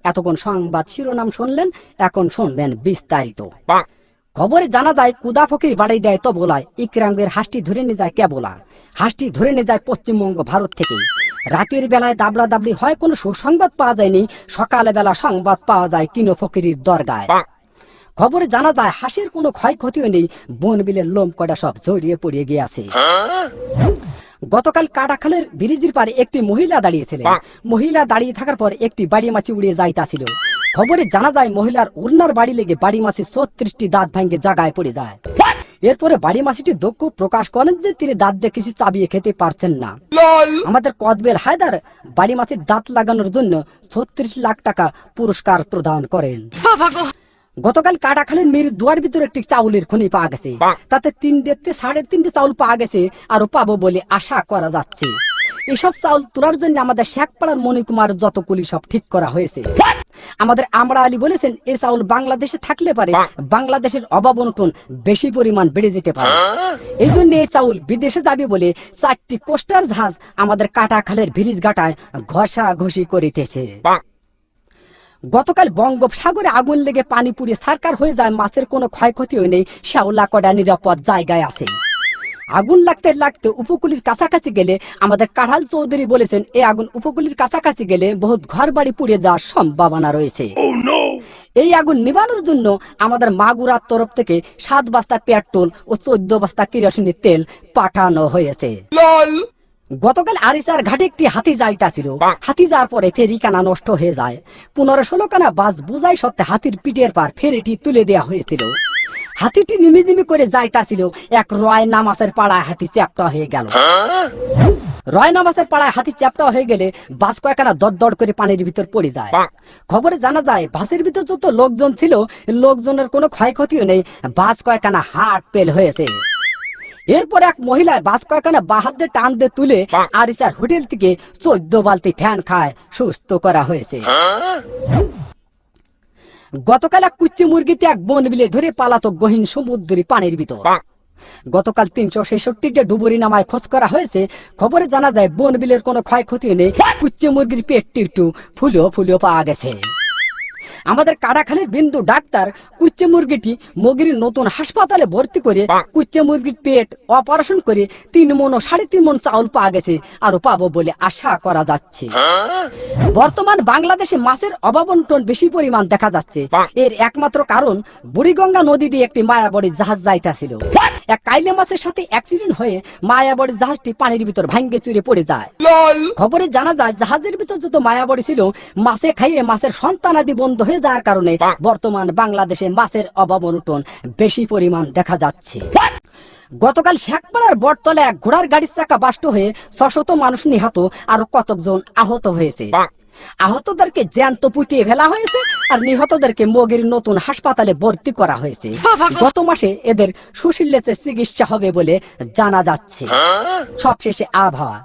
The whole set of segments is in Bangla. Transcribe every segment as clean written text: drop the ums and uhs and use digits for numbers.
এতক্ষণ সংবাদ শিরোনাম শুনলেন, এখন শুনবেন বিস্তারিত। খবরে জানা যায় কুদা ফকির বাড়ি দেয় তো বলায় ইকরামের হাঁসটি ধরে নিয়ে যায় কেবলা। হাঁসটি ধরে নিয়ে যায় পশ্চিমবঙ্গ ভারত থেকে। রাতের বেলায় দাবড়া দাবড়ি হয়, কোনো সুসংবাদ পাওয়া যায়নি। সকালে বেলা সংবাদ পাওয়া যায় কিনো ফকিরের দরগায়। খবরে জানা যায় হাঁসের কোনো ক্ষয়ক্ষতিও নেই, বন বিলের লোম কটা সব জড়িয়ে পড়িয়ে গিয়েছে। গতকাল কাটাখালের ব্রিজের পারে একটি মহিলা দাঁড়িয়েছিলেন। মহিলা দাঁড়িয়ে থাকার পর একটি বাড়ি মাছি উড়িয়ে যাইতাছিল। খবরে জানা যায় মহিলার উড়নার বাড়ি লেগে বাড়ি মাছি 36টি দাঁত ভাঙ্গে জায়গায় পড়ে যায়। এরপরে বাড়ি মাছিটি দুঃখ প্রকাশ করেন যে তিনি দাঁত দিয়ে কিছু চাবিয়ে খেতে পারছেন না। আমাদের কদবেল হায়দার বাড়ি মাছির দাঁত লাগানোর জন্য 36 লাখ টাকা পুরস্কার প্রদান করেন। গতকাল কাটাখালের মেয়ের দুয়ার ভিতরে একটি চাউলের খনি পাওয়া গেছে। তাতে 3.5 চাউল পাওয়া গেছে, আরো পাবো বলে আশা করা যাচ্ছে। এসব চাউল তোলার জন্য আমাদের শেখপাড়ার মণিকুমার যত কুলি সব ঠিক করা হয়েছে। আমাদের আমরা আলী বলেছেন এই চাউল বাংলাদেশে থাকলে পারে বাংলাদেশের অভাব অনটন বেশি পরিমাণ বেড়ে যেতে পারে। এই জন্য এই চাউল বিদেশে যাবে বলে 4টি কোস্টার জাহাজ আমাদের কাটাখালের ব্রিজ ঘাটায় ঘষাঘষি করিতেছে। গতকাল বঙ্গোপসাগরে আগুন লেগে পানি পুড়িয়ে সরকার হয়ে যায়, মাছের কোনো ক্ষয়ক্ষতি হয়নি। শ্যাওলা কটা নিরাপদ জায়গায় আছে। আগুন লাগতে লাগতে উপকূলের কাছাকাছি গেলে আমাদের কাঢ়াল চৌধুরী বলেছেন এই আগুন উপকূলের কাছাকাছি গেলে বহুত ঘর বাড়ি পুড়ে যাওয়ার সম্ভাবনা রয়েছে। এই আগুন নিবানোর জন্য আমাদের মাগুরার তরফ থেকে 7 বস্তা পেট্রোল ও 14 বস্তা কেরোসিনের তেল পাঠানো হয়েছে। গতকাল আরিসার ঘাটে একটি হাতি যাইতাছিল। হাতি যাওয়ার পরে ফেরি কানা নষ্ট হয়ে যায়। 15-16 কানা বাস বুঝাই সত্ত্বে হাতির পিঠের পার ফেরিটি তুলে দেওয়া হয়েছিল। হাতিটি নিমিজিমি করে যাইতাছিল, এক রয় নামাজের পাড়ায় হাতি চ্যাপ্টা হয়ে গেল। রয় নামাজের পাড়ায় হাতি চ্যাপ্টা হয়ে গেলে বাস কয়েকখানা দরদড় করে পানির ভিতর পড়ে যায়। খবরে জানা যায় বাসের ভিতর যত লোকজন ছিল লোকজনের কোনো ক্ষয়ক্ষতিও নেই, বাস কয়েকখানা হার্ট ফেল হয়েছে। এরপর এক মহিলা বাস কয়েকখানা বাহাত দিয়ে টান দিয়ে তুলে আরিসার হোটেল থেকে 14 বালতি ফ্যান খায় সুস্থ করা হয়েছে। গতকাল এক কুচ্চি মুরগিতে এক বন বিলে ধরে পালাতক গহীন সমুদ্রী পানির ভিতর। গতকাল 366টা ডুবুরি নামায় খোঁজ করা হয়েছে। খবরে জানা যায় বন বিলের কোনো ক্ষয়ক্ষতি নেই, কুচ্চি মুরগির পেটটি একটু ফুলিও পাওয়া গেছে। আমাদের কাটাখালের বিন্দু ডাক্তার কুচ্চে মুরগিটি মগির নতুন হাসপাতালে ভর্তি করে কুচ্চে মুরগির পেট অপারেশন করে 3 মণ ও 3.5 মণ চাউল পাওয়া গেছে, আরো পাবো বলে আশা করা যাচ্ছে। বর্তমান বাংলাদেশে মাছের অভাব অনটন বেশি পরিমাণ দেখা যাচ্ছে। এর একমাত্র কারণ বুড়িগঙ্গা নদী দিয়ে একটি মায়াবড়ি জাহাজ যাইতাছিল। এক কাইলে মাছের সাথে অ্যাক্সিডেন্ট হয়ে মায়াবড়ি জাহাজটি পানির ভিতর ভাঙ্গে চুরে পড়ে যায়। খবরে জানা যায় জাহাজের ভিতর যত মায়াবড়ি ছিল মাছে খাইয়ে মাছের সন্তানাদি বন্ধ হয়ে যাওয়ার কারণে বর্তমান বাংলাদেশে মাছের অভাব অনটন বেশি পরিমাণ দেখা যাচ্ছে। গতকাল শেখপাড়ার বটতলে এক ঘোড়ার গাড়ির চাকা বাষ্ট হয়ে 600 মানুষ নিহত, আর কতজন আহত হয়েছে। আহতদেরকে জ্যান্ত পুঁতিয়ে ফেলা হয়েছে আর নিহতদেরকে মগির নতুন হাসপাতালে ভর্তি করা হয়েছে। গত মাসে এদের সুশীলের চিকিৎসা হবে বলে জানা যাচ্ছে। সবশেষে আবহাওয়া।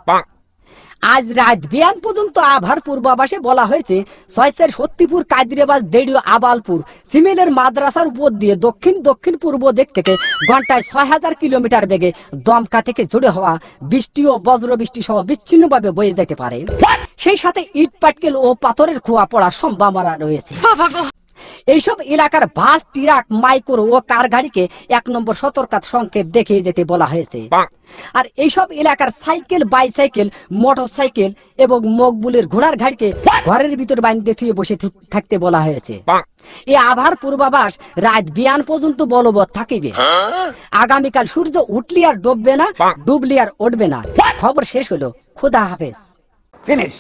আজ রাত বিয়ান পর্যন্ত আবহাওয়ার পূর্বাভাসে বলা হয়েছে 6 সত্যিপুর কাদিরাবাদ দেড়িও আবালপুর সিমেলের মাদ্রাসার উপর দিয়ে দক্ষিণ পূর্ব দিক থেকে ঘন্টায় 6000 কিলোমিটার বেগে দমকা থেকে জুড়ে হওয়া বৃষ্টি ও বজ্র বৃষ্টি সহ বিচ্ছিন্নভাবে বয়ে যেতে পারে। সেই সাথে ইট পাটকেল ও পাথরের খোয়া পড়ার সম্ভাবনা রয়েছে। এইসব এলাকার বাস, ট্রাক, মাইক্রো ও কার গাড়িকে 1 নম্বর সতর্কতা সংকেত দেখিয়ে যেতে বলা হয়েছে। আর এইসব এলাকার সাইকেল, বাইসাইকেল, মোটরসাইকেল এবং মকবুলের ঘোড়ার গাড়িকে ঘরের ভিতর বাইন্ধে থুয়ে বসে থাকতে বলা হয়েছে। এই আবহাওয়ার পূর্বাভাস রাত বিয়ান পর্যন্ত বলবৎ থাকিবে। আগামীকাল সূর্য উঠলি আর ডুববে না, ডুবলি আর উঠবে না। খবর শেষ হলো। খোদা হাফেজ। ফিনিশ।